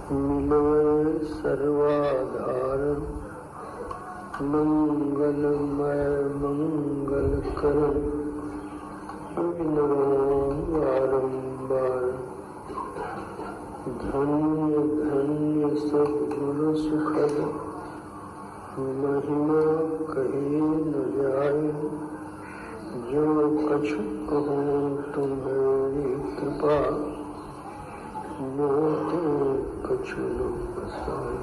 मिलय सर्वाधार मंगलमय मंगलकर विनवान बारंबार। धन्य धन्य सद्गुरु सुखद महिमा कही न जाए। जो कछु कहूँ तुम्हारी कृपा मोते कछु न बसाए।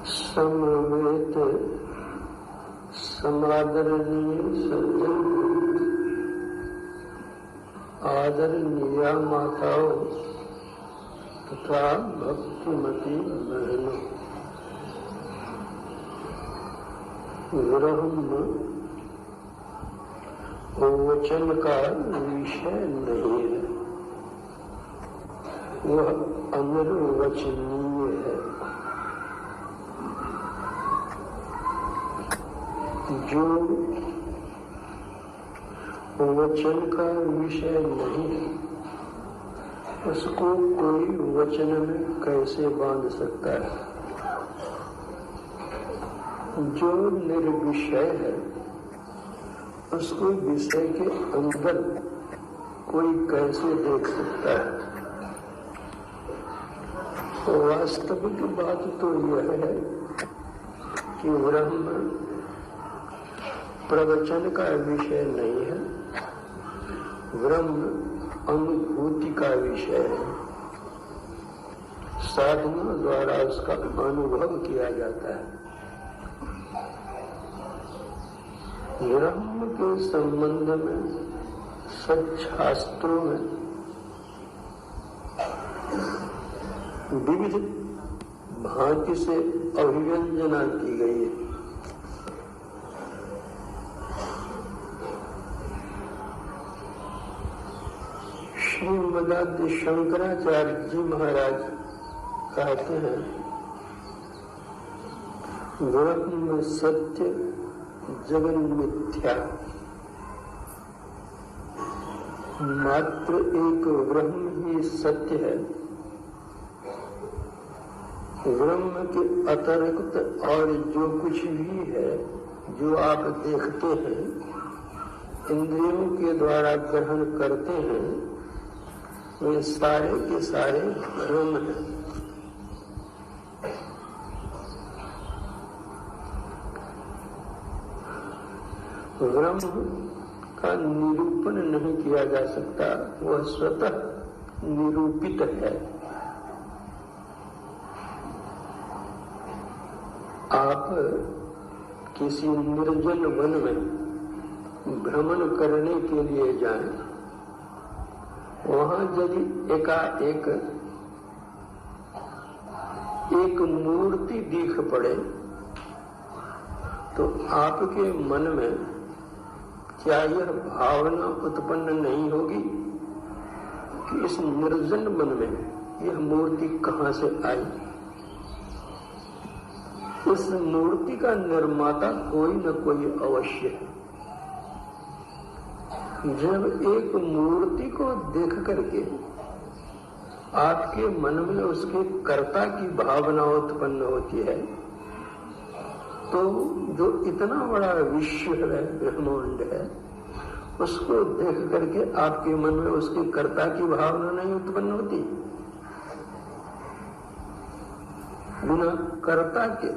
समवेत समादरणीय सज्जन आदरणीय माताओं तथा भक्तिमती बहनों, ब्रह्म वचन का विषय नहीं है, वह अनिर्वचनीय है। जो वचन का विषय नहीं है उसको कोई वचन में कैसे बांध सकता है। जो निर्विषय है उसको विषय के अंदर कोई कैसे देख सकता है। तो वास्तविक बात तो यह है कि ब्रह्म प्रवचन का विषय नहीं है, ब्रह्म अनुभूति का विषय है। साधना द्वारा उसका अनुभव किया जाता है। ब्रह्म के संबंध में सच्छास्त्रों में विविध भांति से अभिव्यंजना की गई है। श्रीमदाद्य शंकराचार्य जी महाराज कहते हैं, ब्रह्म सत्य जगन मिथ्या। मात्र एक ब्रह्म ही सत्य है। ब्रह्म के अतिरिक्त और जो कुछ भी है, जो आप देखते हैं, इंद्रियों के द्वारा ग्रहण करते हैं, वे सारे के सारे ब्रह्म हैं। ब्रह्म का निरूपण नहीं किया जा सकता, वह स्वतः निरूपित है। आप किसी निर्जन वन में भ्रमण करने के लिए जाएं, वहां यदि एकाएक एक मूर्ति दिख पड़े तो आपके मन में क्या यह भावना उत्पन्न नहीं होगी कि इस निर्जन मन में यह मूर्ति कहां से आई? इस मूर्ति का निर्माता कोई न कोई अवश्य है। जब एक मूर्ति को देख करके आपके मन में उसके कर्ता की भावना उत्पन्न होती है, तो जो इतना बड़ा विश्व है, ब्रह्मांड है, उसको देख करके आपके मन में उसके कर्ता की भावना नहीं उत्पन्न होती। बिना कर्ता के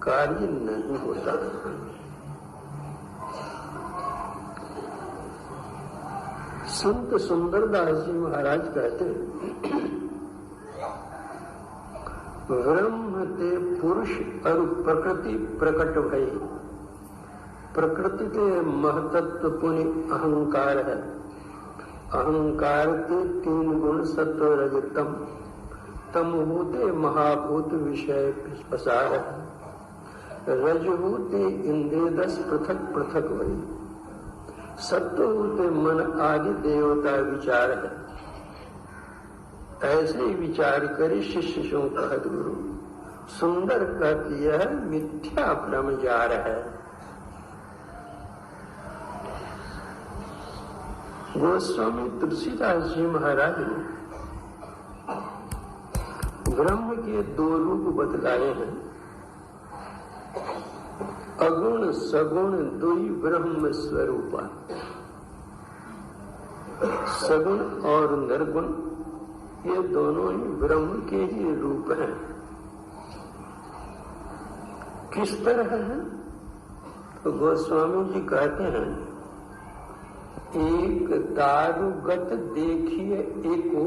कार्य नहीं होता। संत सुंदरदास जी महाराज कहते हैं, ब्रह्म ते पुरुष और प्रकृति प्रकट भई। प्रकृति के महतत्व पुण्य अहंकार है। अहंकार के 3 गुण सत्व रजतम, तमोते महाभूत विषय पसार है। रजभूते इंद्रिय 10 पृथक पृथक भई। सत्वभूते मन आदि देवता विचार है। ऐसे विचार करे शिष्य सो कहत गुरु। सुंदर कहती यह मिथ्या भ्रम जार है। गोस्वामी तुलसीदास जी महाराज ने ब्रह्म के दो रूप बतलाए हैं। अगुण सगुण दुई ब्रह्म स्वरूपा। सगुण और निर्गुण ये दोनों ही ब्रह्म के ही रूप हैं। किस तरह है? तो गोस्वामी जी कहते हैं, एक दारुगत देखिए एको,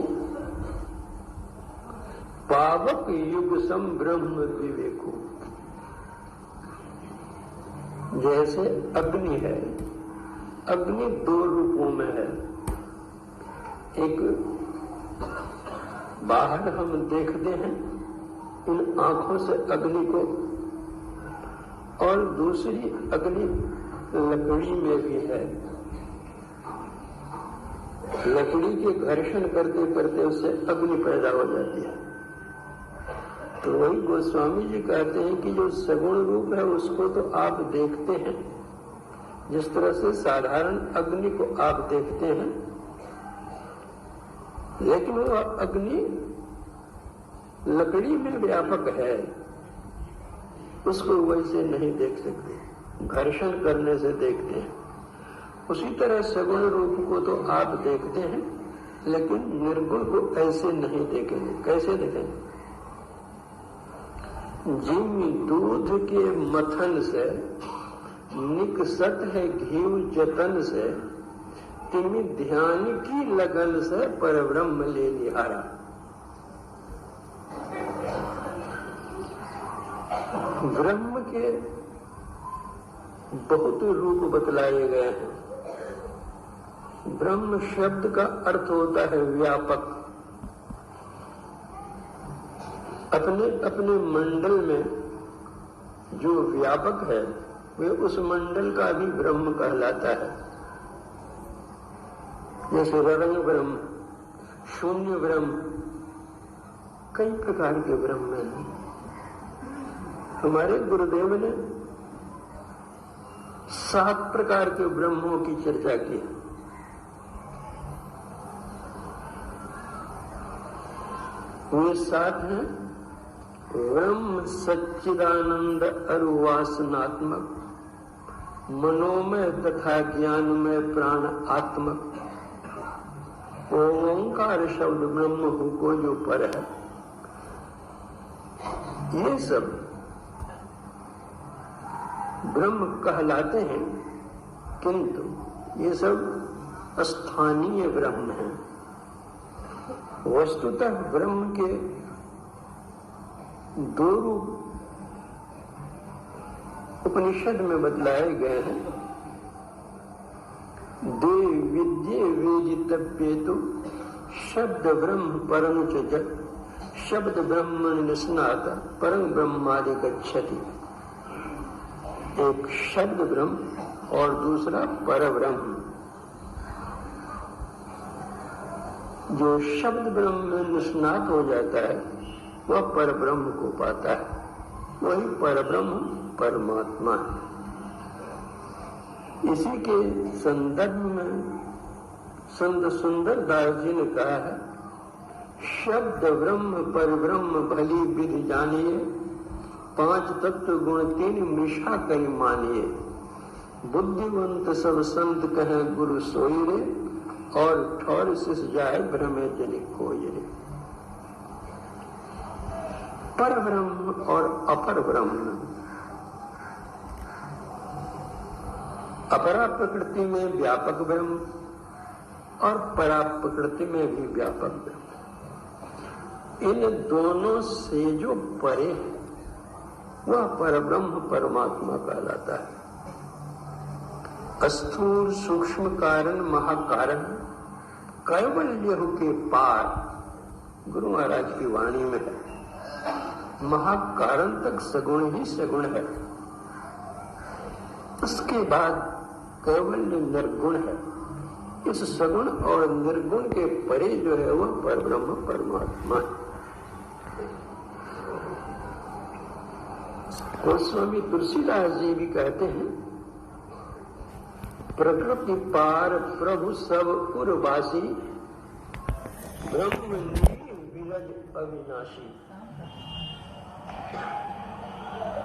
पावक युग सम ब्रह्म विवेको। जैसे अग्नि है, अग्नि दो रूपों में है। एक बाहर हम देखते हैं इन आंखों से अग्नि को, और दूसरी अग्नि लकड़ी में भी है। लकड़ी के घर्षण करते करते उससे अग्नि पैदा हो जाती है। तो वही गोस्वामी जी कहते हैं कि जो सगुण रूप है उसको तो आप देखते हैं, जिस तरह से साधारण अग्नि को आप देखते हैं, लेकिन वो अग्नि लकड़ी में व्यापक है, उसको वैसे नहीं देख सकते, घर्षण करने से देखते हैं। उसी तरह सगुण रूप को तो आप देखते हैं, लेकिन निर्गुण को ऐसे नहीं देखेंगे। कैसे देखेंगे? जिम दूध के मथन से निकसत है घीव जतन से, तिमि ध्यान की लगन से परब्रह्म ले निहारा। ब्रह्म के बहुत रूप बतलाए गए हैं। ब्रह्म शब्द का अर्थ होता है व्यापक। अपने अपने मंडल में जो व्यापक है वे उस मंडल का भी ब्रह्म कहलाता है। जैसे ररंग ब्रह्म, शून्य ब्रह्म, कई प्रकार के ब्रह्म हैं। हमारे गुरुदेव ने 7 प्रकार के ब्रह्मों की चर्चा की। वे 7 हैं: ब्रह्म सच्चिदानंद अरुवासनात्मक, मनोमय तथा ज्ञानमय प्राण आत्मक, ओंकार शब्द ब्रह्म को जो पर है। ये सब ब्रह्म कहलाते हैं, किंतु ये सब स्थानीय ब्रह्म हैं। वस्तुतः ब्रह्म के 2 रूप उपनिषद में बतलाए गए हैं। देव विद्ये वेदितव्येतु शब्द ब्रह्म परम च जग, शब्द ब्रह्मण निस्नात परम ब्रह्मादि गच्छति। एक शब्द ब्रह्म और दूसरा पर ब्रह्म। जो शब्द ब्रह्म में निष्णात हो जाता है वह पर ब्रह्म को पाता है। वही पर ब्रह्म परमात्मा है। इसी के संदर्भ में संत सुंदर दास जी ने कहा है, शब्द ब्रह्म पर ब्रह्म भली विधि जानिए, 5 तत्व गुण 3 मृषा करी मानिए। बुद्धिवंत सब संत कहे गुरु सोई रे, और ठौर सिस जाए भ्रमे जनिक कोई रे। पर ब्रह्म और अपर ब्रह्म, अपरा प्रकृति में व्यापक ब्रह्म और परा प्रकृति में भी व्यापक ब्रह्म। इन दोनों से जो परे है वह परब्रह्म परमात्मा कहलाता है। स्थूल सूक्ष्म कारण महाकारण कैवल्य के पार, गुरु महाराज की वाणी में है। महाकारण तक सगुण ही सगुण है, उसके बाद कैवल्य निर्गुण है। इस सगुण और निर्गुण के परे जो है वह परब्रह्म परमात्मा है। गोस्वामी तुलसीदास जी भी कहते हैं प्रकृति पार प्रभु सब उर्वासी, ब्रह्म विरज अविनाशी।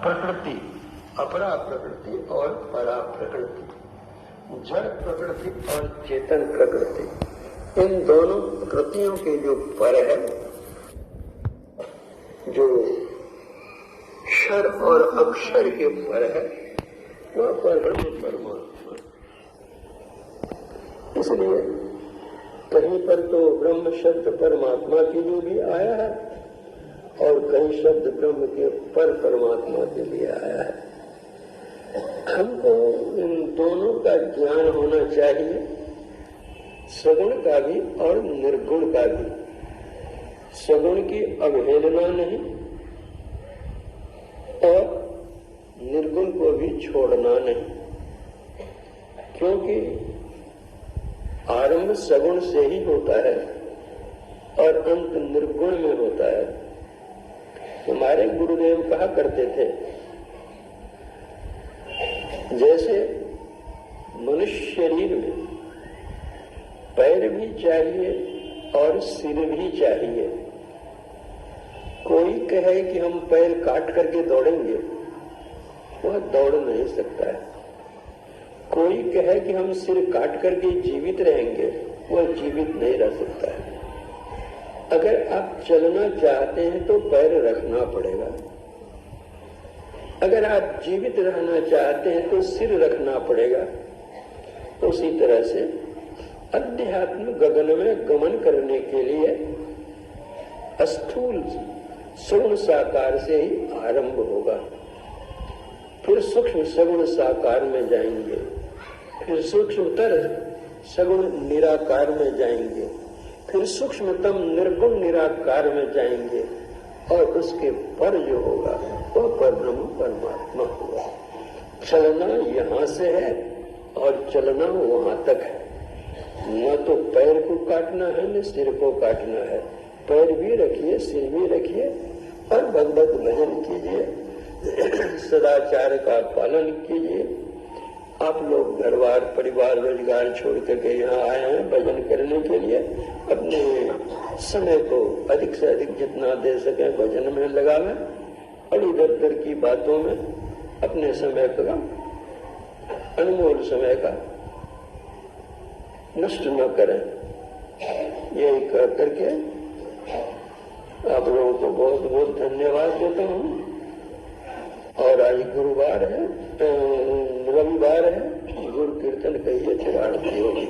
प्रकृति, अपरा प्रकृति और परा प्रकृति, जड़ प्रकृति और चेतन प्रकृति, इन दोनों प्रकृतियों के जो पर है, जो क्षर और अक्षर के पर है, वह पर ब्रह्म परमात्मा। इसलिए कहीं पर तो ब्रह्म शब्द परमात्मा के लिए भी आया है और कहीं शब्द ब्रह्म के पर परमात्मा के लिए आया है। हमको इन दोनों का ज्ञान होना चाहिए, सगुण का भी और निर्गुण का भी। सगुण की अवहेलना नहीं और निर्गुण को भी छोड़ना नहीं, क्योंकि आरंभ सगुण से ही होता है और अंत निर्गुण में होता है। हमारे गुरुदेव कहा करते थे, जैसे मनुष्य शरीर में पैर भी चाहिए और सिर भी चाहिए। कोई कहे कि हम पैर काट करके दौड़ेंगे, वह दौड़ नहीं सकता है। कोई कहे कि हम सिर काट करके जीवित रहेंगे, वह जीवित नहीं रह सकता है। अगर आप चलना चाहते हैं तो पैर रखना पड़ेगा, अगर आप जीवित रहना चाहते हैं तो सिर रखना पड़ेगा। उसी तरह से अध्यात्म गगन में गमन करने के लिए स्थूल सगुण साकार से ही आरंभ होगा, फिर सूक्ष्म सगुण साकार में जाएंगे, फिर सूक्ष्मतर सगुण निराकार में जाएंगे, फिर सूक्ष्मतम निर्गुण निराकार में जाएंगे और उसके पर जो होगा वो पर ब्रह्म परमात्मा होगा। चलना यहाँ से है और चलना वहां तक है। न तो पैर को काटना है न सिर को काटना है। पैर भी रखिए, सिर भी रखिए और भगवत भजन कीजिए, सदाचार का पालन कीजिए। आप लोग घर बार परिवार रोजगार छोड़ करके यहाँ आए हैं भजन करने के लिए। अपने समय को अधिक से अधिक जितना दे सके भजन में लगावें और इधर उधर की बातों में अपने समय का, अनमोल समय का नष्ट न करें। यही कर करके आप लोगों को बहुत बहुत धन्यवाद देता हूँ। और आज गुरुवार है, रविवार है, गुरु कीर्तन कहिए, चिराग होगी।